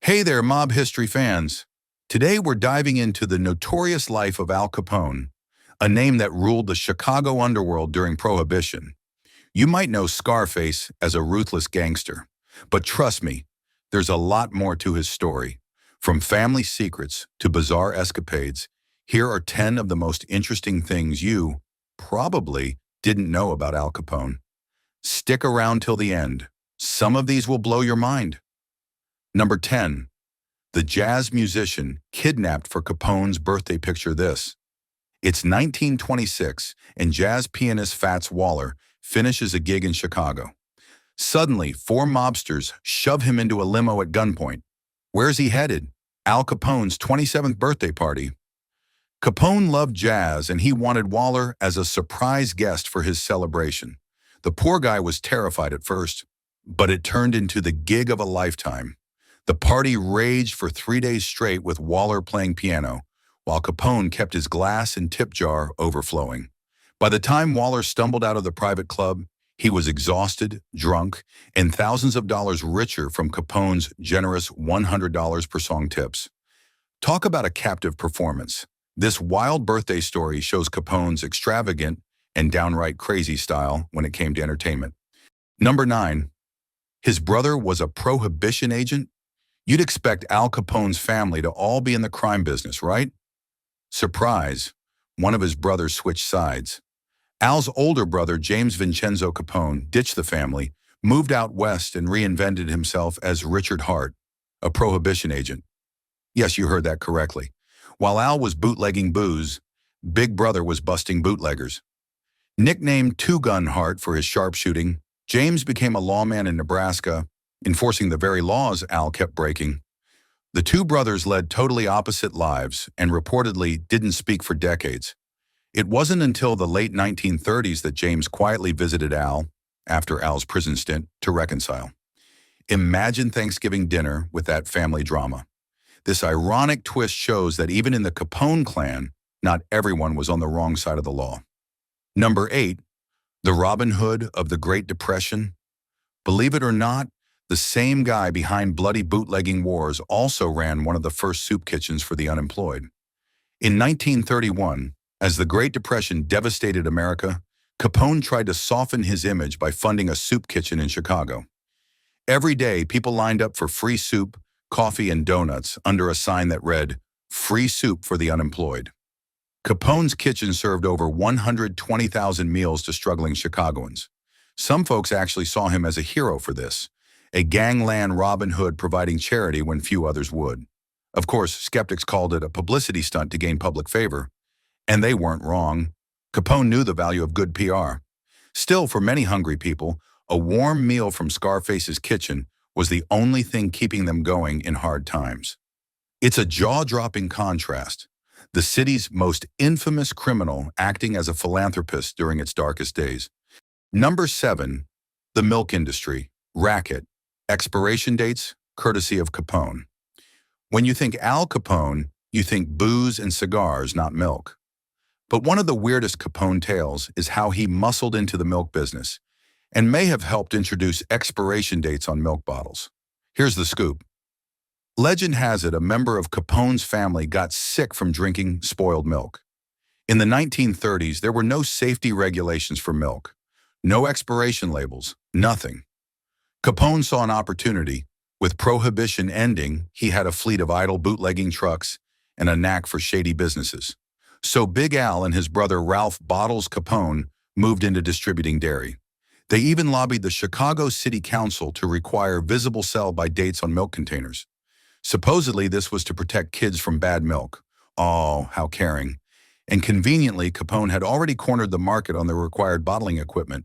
Hey there, mob history fans. Today we're diving into the notorious life of Al Capone, a name that ruled the Chicago underworld during Prohibition. You might know Scarface as a ruthless gangster, but trust me, there's a lot more to his story. From family secrets to bizarre escapades, here are 10 of the most interesting things you probably didn't know about Al Capone. Stick around till the end. Some of these will blow your mind. Number 10. The jazz musician kidnapped for Capone's birthday. Picture this. It's 1926, and jazz pianist Fats Waller finishes a gig in Chicago. Suddenly, four mobsters shove him into a limo at gunpoint. Where's he headed? Al Capone's 27th birthday party. Capone loved jazz, and he wanted Waller as a surprise guest for his celebration. The poor guy was terrified at first, but it turned into the gig of a lifetime. The party raged for 3 days straight with Waller playing piano, while Capone kept his glass and tip jar overflowing. By the time Waller stumbled out of the private club, he was exhausted, drunk, and thousands of dollars richer from Capone's generous $100 per song tips. Talk about a captive performance. This wild birthday story shows Capone's extravagant and downright crazy style when it came to entertainment. Number 9. His brother was a Prohibition agent? You'd expect Al Capone's family to all be in the crime business, right? Surprise, one of his brothers switched sides. Al's older brother, James Vincenzo Capone, ditched the family, moved out west, and reinvented himself as Richard Hart, a Prohibition agent. Yes, you heard that correctly. While Al was bootlegging booze, Big Brother was busting bootleggers. Nicknamed Two-Gun Hart for his sharpshooting, James became a lawman in Nebraska, enforcing the very laws Al kept breaking. The two brothers led totally opposite lives and reportedly didn't speak for decades. It wasn't until the late 1930s that James quietly visited Al, after Al's prison stint, to reconcile. Imagine Thanksgiving dinner with that family drama. This ironic twist shows that even in the Capone clan, not everyone was on the wrong side of the law. Number 8. The Robin Hood of the Great Depression. Believe it or not, the same guy behind bloody bootlegging wars also ran one of the first soup kitchens for the unemployed. In 1931, as the Great Depression devastated America, Capone tried to soften his image by funding a soup kitchen in Chicago. Every day, people lined up for free soup, coffee, and donuts under a sign that read, "Free soup for the unemployed." Capone's kitchen served over 120,000 meals to struggling Chicagoans. Some folks actually saw him as a hero for this, a gangland Robin Hood providing charity when few others would. Of course, skeptics called it a publicity stunt to gain public favor, and they weren't wrong. Capone knew the value of good PR. Still, for many hungry people, a warm meal from Scarface's kitchen was the only thing keeping them going in hard times. It's a jaw-dropping contrast. The city's most infamous criminal acting as a philanthropist during its darkest days. Number 7. The milk industry. Racket. Expiration dates, courtesy of Capone. When you think Al Capone, you think booze and cigars, not milk. But one of the weirdest Capone tales is how he muscled into the milk business and may have helped introduce expiration dates on milk bottles. Here's the scoop. Legend has it a member of Capone's family got sick from drinking spoiled milk. In the 1930s, there were no safety regulations for milk, no expiration labels, nothing. Capone saw an opportunity. With Prohibition ending, he had a fleet of idle bootlegging trucks and a knack for shady businesses. So Big Al and his brother Ralph Bottles Capone moved into distributing dairy. They even lobbied the Chicago City Council to require visible sell-by dates on milk containers. Supposedly, this was to protect kids from bad milk. Oh, how caring. And conveniently, Capone had already cornered the market on the required bottling equipment.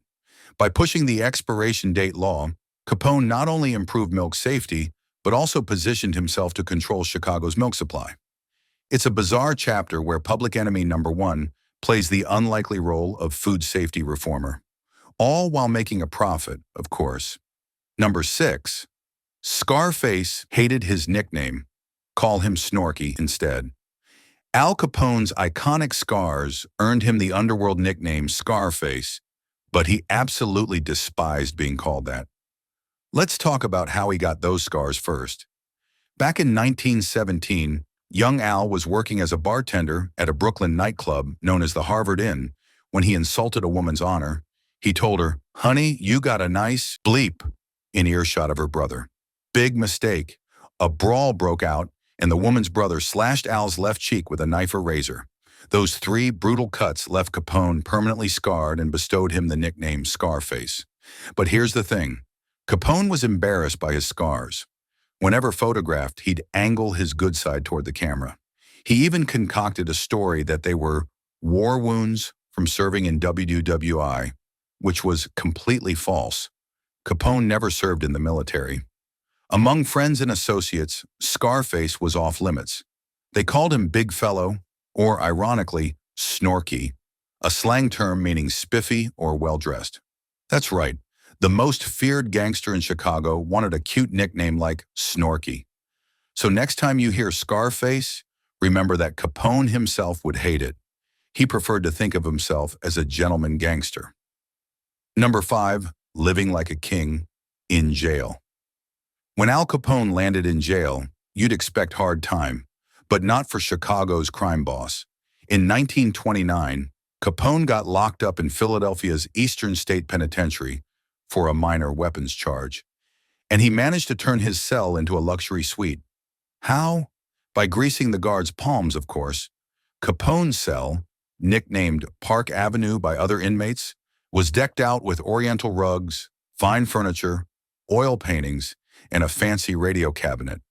By pushing the expiration date law, Capone not only improved milk safety, but also positioned himself to control Chicago's milk supply. It's a bizarre chapter where public enemy number 1 plays the unlikely role of food safety reformer, all while making a profit, of course. Number 6. Scarface hated his nickname. Call him Snorky instead. Al Capone's iconic scars earned him the underworld nickname Scarface, but he absolutely despised being called that. Let's talk about how he got those scars first. Back in 1917, young Al was working as a bartender at a Brooklyn nightclub known as the Harvard Inn when he insulted a woman's honor. He told her, "Honey, you got a nice bleep," in earshot of her brother. Big mistake. A brawl broke out, and the woman's brother slashed Al's left cheek with a knife or razor. Those three brutal cuts left Capone permanently scarred and bestowed him the nickname Scarface. But here's the thing. Capone was embarrassed by his scars. Whenever photographed, he'd angle his good side toward the camera. He even concocted a story that they were war wounds from serving in WWI, which was completely false. Capone never served in the military. Among friends and associates, Scarface was off limits. They called him Big Fellow, or ironically, Snorky, a slang term meaning spiffy or well-dressed. That's right. The most feared gangster in Chicago wanted a cute nickname like Snorky. So next time you hear Scarface, remember that Capone himself would hate it. He preferred to think of himself as a gentleman gangster. Number 5, living like a king in jail. When Al Capone landed in jail, you'd expect hard time, but not for Chicago's crime boss. In 1929, Capone got locked up in Philadelphia's Eastern State Penitentiary for a minor weapons charge, and he managed to turn his cell into a luxury suite. How? By greasing the guards' palms, of course. Capone's cell, nicknamed Park Avenue by other inmates, was decked out with oriental rugs, fine furniture, oil paintings, and a fancy radio cabinet.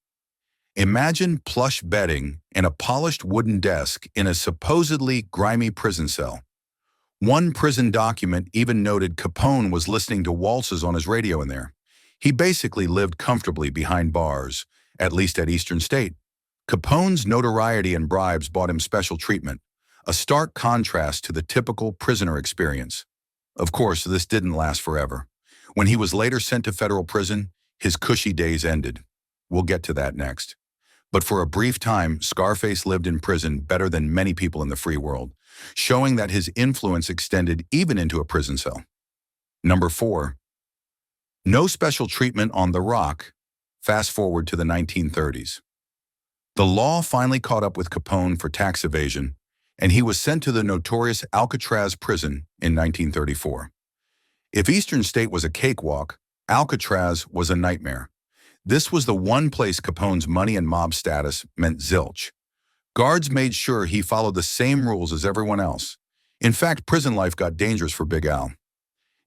Imagine plush bedding and a polished wooden desk in a supposedly grimy prison cell. One prison document even noted Capone was listening to waltzes on his radio in there. He basically lived comfortably behind bars, at least at Eastern State. Capone's notoriety and bribes bought him special treatment, a stark contrast to the typical prisoner experience. Of course, this didn't last forever. When he was later sent to federal prison, his cushy days ended. We'll get to that next. But for a brief time, Scarface lived in prison better than many people in the free world, showing that his influence extended even into a prison cell. Number 4. No special treatment on The Rock. Fast forward to the 1930s. The law finally caught up with Capone for tax evasion, and he was sent to the notorious Alcatraz prison in 1934. If Eastern State was a cakewalk, Alcatraz was a nightmare. This was the one place Capone's money and mob status meant zilch. Guards made sure he followed the same rules as everyone else. In fact, prison life got dangerous for Big Al.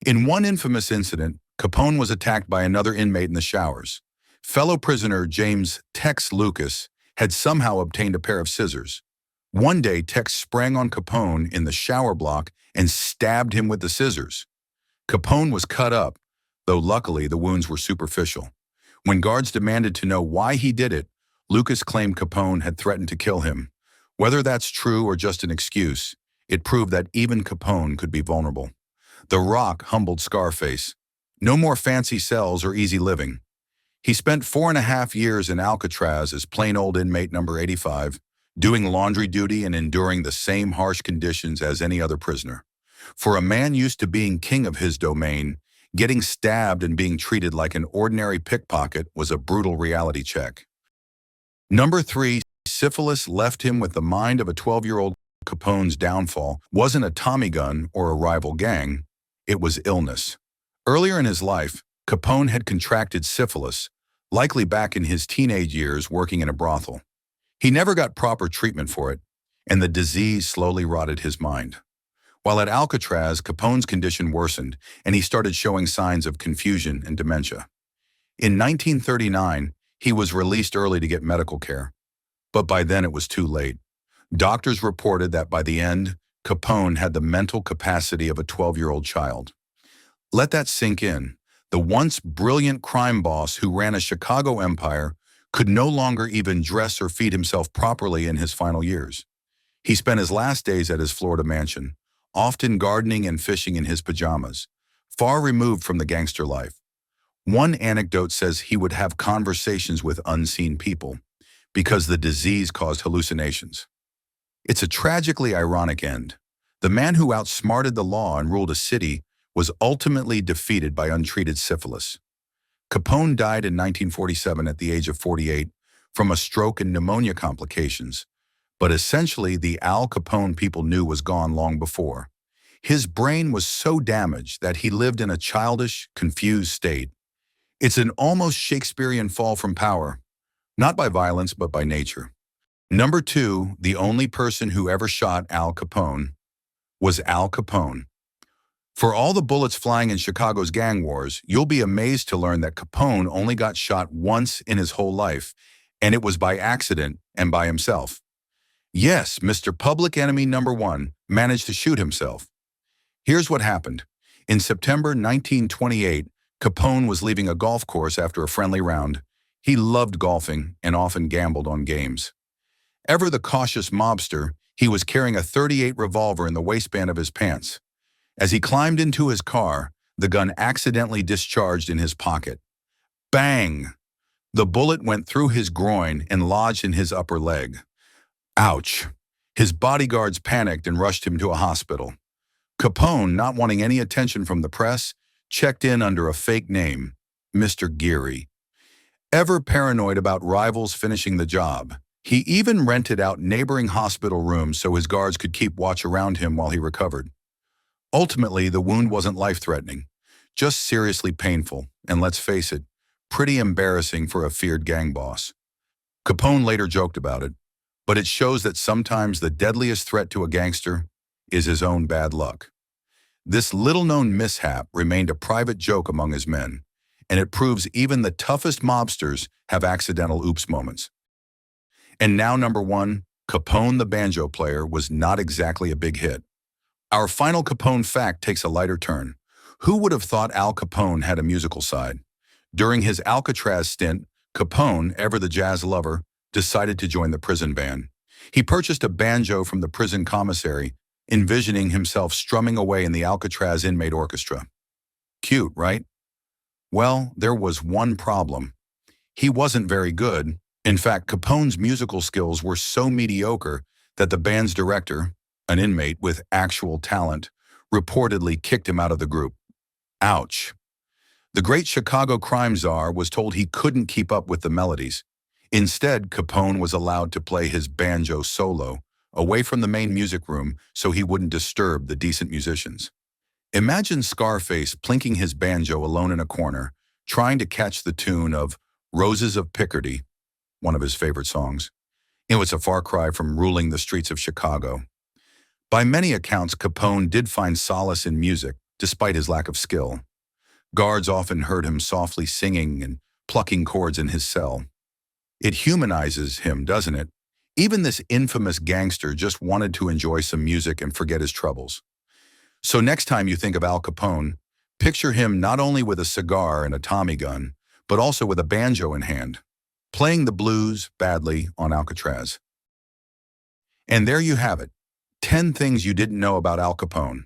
In one infamous incident, Capone was attacked by another inmate in the showers. Fellow prisoner James Tex Lucas had somehow obtained a pair of scissors. One day, Tex sprang on Capone in the shower block and stabbed him with the scissors. Capone was cut up, though luckily the wounds were superficial. When guards demanded to know why he did it, Lucas claimed Capone had threatened to kill him. Whether that's true or just an excuse, it proved that even Capone could be vulnerable. The Rock humbled Scarface. No more fancy cells or easy living. He spent 4.5 years in Alcatraz as plain old inmate number 85, doing laundry duty and enduring the same harsh conditions as any other prisoner. For a man used to being king of his domain, getting stabbed and being treated like an ordinary pickpocket was a brutal reality check. Number 3, syphilis left him with the mind of a 12-year-old. Capone's downfall wasn't a Tommy gun or a rival gang, it was illness. Earlier in his life, Capone had contracted syphilis, likely back in his teenage years working in a brothel. He never got proper treatment for it, and the disease slowly rotted his mind. While at Alcatraz, Capone's condition worsened, and he started showing signs of confusion and dementia. In 1939, he was released early to get medical care, but by then it was too late. Doctors reported that by the end, Capone had the mental capacity of a 12-year-old child. Let that sink in. The once brilliant crime boss who ran a Chicago empire could no longer even dress or feed himself properly in his final years. He spent his last days at his Florida mansion, often gardening and fishing in his pajamas, far removed from the gangster life. One anecdote says he would have conversations with unseen people because the disease caused hallucinations. It's a tragically ironic end. The man who outsmarted the law and ruled a city was ultimately defeated by untreated syphilis. Capone died in 1947 at the age of 48, from a stroke and pneumonia complications. But essentially, the Al Capone people knew was gone long before. His brain was so damaged that he lived in a childish, confused state. It's an almost Shakespearean fall from power, not by violence, but by nature. Number 2, the only person who ever shot Al Capone was Al Capone. For all the bullets flying in Chicago's gang wars, you'll be amazed to learn that Capone only got shot once in his whole life, and it was by accident and by himself. Yes, Mr. Public Enemy number 1 managed to shoot himself. Here's what happened. In September 1928, Capone was leaving a golf course after a friendly round. He loved golfing and often gambled on games. Ever the cautious mobster, he was carrying a .38 revolver in the waistband of his pants. As he climbed into his car, the gun accidentally discharged in his pocket. Bang! The bullet went through his groin and lodged in his upper leg. Ouch! His bodyguards panicked and rushed him to a hospital. Capone, not wanting any attention from the press, checked in under a fake name, Mr. Geary. Ever paranoid about rivals finishing the job, he even rented out neighboring hospital rooms so his guards could keep watch around him while he recovered. Ultimately, the wound wasn't life-threatening, just seriously painful, and let's face it, pretty embarrassing for a feared gang boss. Capone later joked about it, but it shows that sometimes the deadliest threat to a gangster is his own bad luck. This little-known mishap remained a private joke among his men, and it proves even the toughest mobsters have accidental oops moments. And now number 1, Capone the banjo player was not exactly a big hit. Our final Capone fact takes a lighter turn. Who would have thought Al Capone had a musical side? During his Alcatraz stint, Capone, ever the jazz lover, decided to join the prison band. He purchased a banjo from the prison commissary, envisioning himself strumming away in the Alcatraz inmate orchestra. Cute, right? Well, there was one problem. He wasn't very good. In fact, Capone's musical skills were so mediocre that the band's director, an inmate with actual talent, reportedly kicked him out of the group. Ouch. The great Chicago crime czar was told he couldn't keep up with the melodies. Instead, Capone was allowed to play his banjo solo, away from the main music room so he wouldn't disturb the decent musicians. Imagine Scarface plinking his banjo alone in a corner, trying to catch the tune of Roses of Picardy, one of his favorite songs. It was a far cry from ruling the streets of Chicago. By many accounts, Capone did find solace in music, despite his lack of skill. Guards often heard him softly singing and plucking chords in his cell. It humanizes him, doesn't it? Even this infamous gangster just wanted to enjoy some music and forget his troubles. So next time you think of Al Capone, picture him not only with a cigar and a Tommy gun, but also with a banjo in hand, playing the blues badly on Alcatraz. And there you have it. 10 things you didn't know about Al Capone.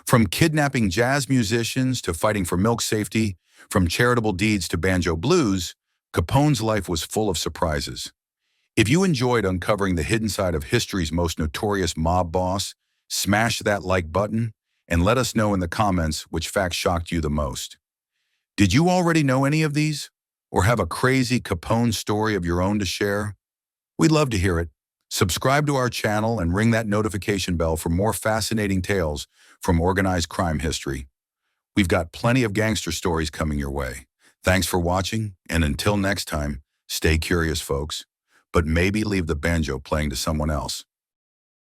From kidnapping jazz musicians to fighting for milk safety, from charitable deeds to banjo blues, Capone's life was full of surprises. If you enjoyed uncovering the hidden side of history's most notorious mob boss, smash that like button and let us know in the comments which fact shocked you the most. Did you already know any of these? Or have a crazy Capone story of your own to share? We'd love to hear it. Subscribe to our channel and ring that notification bell for more fascinating tales from organized crime history. We've got plenty of gangster stories coming your way. Thanks for watching, and until next time, stay curious, folks. But maybe leave the banjo playing to someone else.